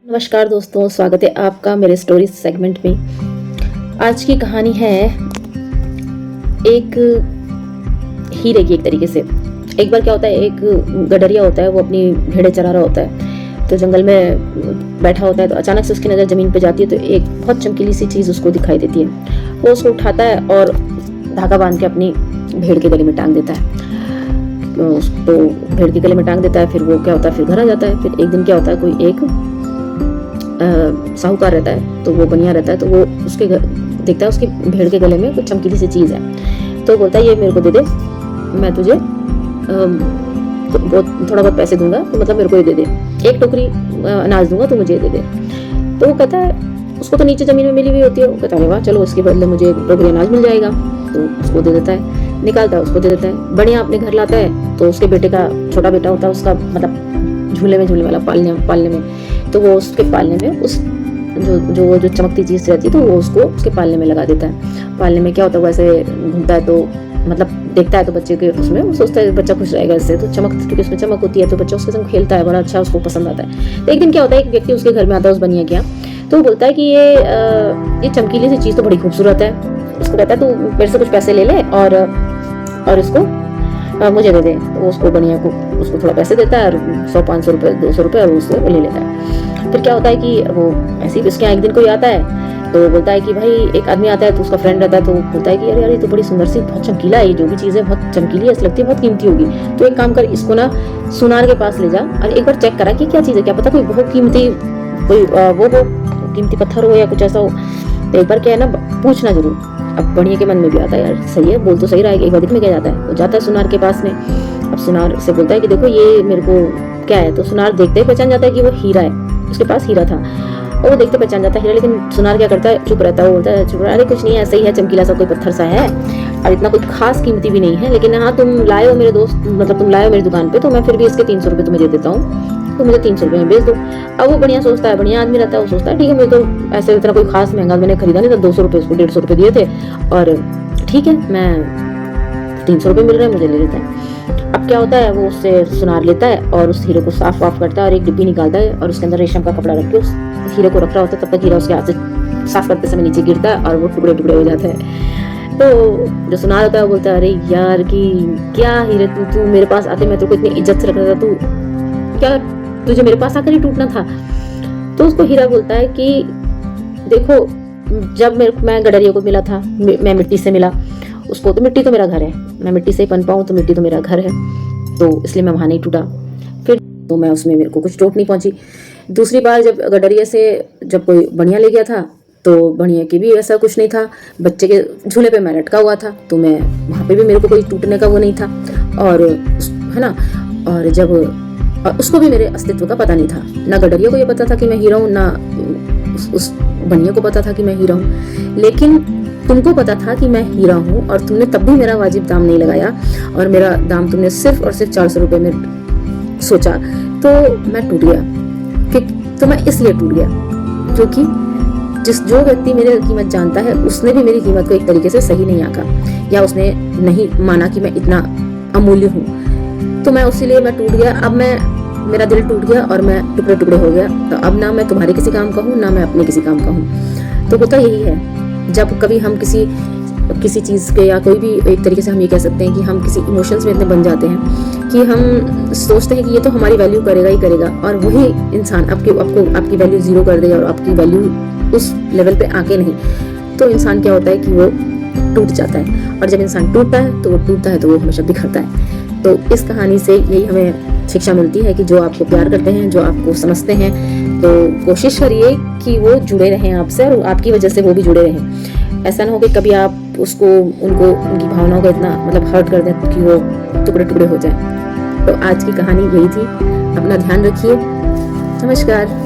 नमस्कार दोस्तों, स्वागत है आपका मेरे स्टोरी सेगमेंट में। आज की कहानी है एक हीरे की। एक तरीके से एक बार क्या होता है, एक गडरिया होता है, वो अपनी भेड़ें चरा रहा होता है। तो जंगल में बैठा होता है, तो अचानक से उसकी नज़र ज़मीन पे जाती है, तो एक बहुत चमकीली सी चीज़ उसको दिखाई देती है। वो उसको उठाता है और धागा बांध के अपनी भेड़ के गले में टांग देता है। तो उसको भेड़ के गले में टांग देता है। फिर वो क्या होता है, फिर घर आ जाता है। फिर एक दिन क्या होता है, कोई एक साहूकार रहता है, तो वो बनिया रहता है, तो वो उसके देखता है उसकी भेड़ के गले में कुछ चमकीली सी चीज़ है। तो बोलता है ये मेरे को दे दे, मैं तुझे थोड़ा बहुत पैसे दूंगा, तो मतलब मेरे को ये दे दे, एक टोकरी अनाज दूंगा, तो मुझे दे दे। तो वो कहता है, उसको तो नीचे ज़मीन में मिली हुई होती है, वो कहता है वाह चलो उसके बदले मुझे एक टोकरी अनाज मिल जाएगा। तो उसको दे देता है, निकालता है, उसको दे देता है। बढ़िया अपने घर लाता है, तो उसके बेटे का छोटा बेटा होता है, उसका मतलब झूले वाला पालने में, तो वो उसके पालने में उस जो चमकती चीज़ रहती है, तो वो उसको उसके पालने में लगा देता है। पालने में क्या होता है, वैसे घूमता है, तो मतलब देखता है तो बच्चे के उसमें वो सोचता है बच्चा खुश रहेगा इससे, तो चमक, क्योंकि उसमें चमक होती है, तो बच्चा उसके संग खेलता है, बड़ा अच्छा उसको पसंद आता है। तो एक दिन क्या होता है, एक व्यक्ति उसके घर में आता है, उस बनिया के यहाँ। तो वो बोलता है कि ये चमकीली सी चीज़ तो बड़ी खूबसूरत है। उसको कहता है तू मेरे से कुछ पैसे ले ले और इसको मुझे दे दे। तो उसको बनिया को उसको थोड़ा पैसे देता है, और 100-500 रुपये 200 रुपये, और उसको ले लेता है। फिर क्या होता है कि वो ऐसे ही उसके यहाँ एक दिन कोई आता है, तो बोलता है कि भाई एक आदमी आता है, तो उसका फ्रेंड रहता है, तो बोलता है कि अरे ये तो बड़ी सुंदर सी, बहुत चमकीला है, ये जो भी चीज़ है बहुत चमकीली है, ऐसी लगती है बहुत कीमती होगी। तो एक काम कर, इसको ना सुनार के पास ले जा और एक बार चेक करा कि क्या चीज़ है, क्या पता कोई बहुत कीमती कोई वो कीमती पत्थर हो या कुछ ऐसा हो। तो एक बार क्या है ना, पूछना जरूर। अब बढ़िया के मन में भी आता है यार सही है, बोल तो सही रहा है, एक बार में क्या जाता है, वो जाता है सुनार के पास में। अब सुनार से बोलता है कि देखो ये मेरे को क्या है। तो सुनार देखते ही पहचान जाता है कि वो हीरा है, उसके पास हीरा था, और वो देखते पहचान जाता है हीरा। लेकिन सुनार क्या करता है, चुप रहता है। वो बोलता है चुप रहा, अरे कुछ नहीं है, ऐसा ही है, चमकीला सा कोई पत्थर सा है, और इतना कुछ खास कीमती भी नहीं है, लेकिन हाँ तुम लाए हो मेरे दोस्त, मतलब तुम लाए हो मेरी दुकान पे, तो मैं फिर भी इसके 300 रुपये तुम्हें दे देता हूँ, तो मुझे 300 रुपये में बेच दो। अब वो बढ़िया सोचता है, बढ़िया आदमी रहता है, वो सोचता है ठीक है, मैं तो ऐसे इतना कोई खास महंगा मैंने खरीदा नहीं था, 200 रुपये उसको 150 रुपये दिए थे, और ठीक है मैं 300 रुपये मिल रहे हैं, मुझे ले लेता है। अब क्या होता है, वो उससे सुनार लेता है और उस हीरे को साफ वाफ करता है, और एक डिब्बी निकालता है, और उसके अंदर रेशम का कपड़ा रख के उस हीरे को रख रहा होता है। तब तक हीरा उसके हाथ से साफ करते समय नीचे गिरता है, और वो टुकड़े टुकड़े हो जाते हैं। तो जो सुनार होता है वो बोलता है, अरे यार कि क्या हीरे, तू मेरे पास आते, मैं तेरे को इतनी इज्जत से रख रहा था, तू क्या तुझे मेरे पास आकर ही टूटना था। तो उसको हीरा बोलता है कि देखो, जब मैं गडरिया को मिला था, मैं मिट्टी से मिला उसको, तो मिट्टी तो मेरा घर है, मैं मिट्टी से ही पन पाऊँ, तो मिट्टी तो मेरा घर है, तो इसलिए मैं वहाँ नहीं टूटा। फिर तो मैं उसमें मेरे को कुछ चोट नहीं पहुंची। दूसरी बार जब गडरिया से जब कोई बढ़िया ले गया था, तो बढ़िया की भी ऐसा कुछ नहीं था, बच्चे के झूले पे मैं लटका हुआ था, तो मैं वहाँ पे भी मेरे को कोई टूटने का वो नहीं था, और है ना। और जब उसको भी मेरे अस्तित्व का पता नहीं था, ना गडरिया को ये पता था कि मैं हीरा हूँ, ना उस बनिया को पता था कि मैं हीरा हूँ। लेकिन तुमको पता था कि मैं हीरा हूँ, और तुमने तब भी मेरा वाजिब दाम नहीं लगाया, और मेरा दाम तुमने सिर्फ और सिर्फ 400 रुपये में सोचा, तो मैं टूट गया। तो मैं इसलिए टूट गया क्योंकि जो व्यक्ति मेरी कीमत जानता है, उसने भी मेरी कीमत को एक तरीके से सही नहीं आंका, या उसने नहीं माना कि मैं इतना अमूल्य हूँ। तो मैं उसी लिए मैं टूट गया। अब मेरा दिल टूट गया और मैं टुकड़े टुकड़े हो गया। तो अब ना मैं तुम्हारे किसी काम का हूँ, ना मैं अपने किसी काम का हूँ। तो होता यही है, जब कभी हम किसी चीज़ के, या कोई भी एक तरीके से हम ये कह सकते हैं कि हम किसी इमोशंस में इतने बन जाते हैं कि हम सोचते हैं कि ये तो हमारी वैल्यू करेगा ही करेगा, और वही इंसान आपकी वैल्यू ज़ीरो कर देगा, और आपकी वैल्यू उस लेवल पे आके नहीं, तो इंसान क्या होता है कि वो टूट जाता है। और जब इंसान टूटता है तो वो हमेशा बिखरता है। तो इस कहानी से यही हमें शिक्षा मिलती है कि जो आपको प्यार करते हैं, जो आपको समझते हैं, तो कोशिश करिए कि वो जुड़े रहें आपसे, और आपकी वजह से वो भी जुड़े रहें। ऐसा ना हो कि कभी आप उनकी भावनाओं को इतना मतलब हर्ट कर दें कि वो टुकड़े टुकड़े हो जाए। तो आज की कहानी यही थी। अपना ध्यान रखिए। नमस्कार।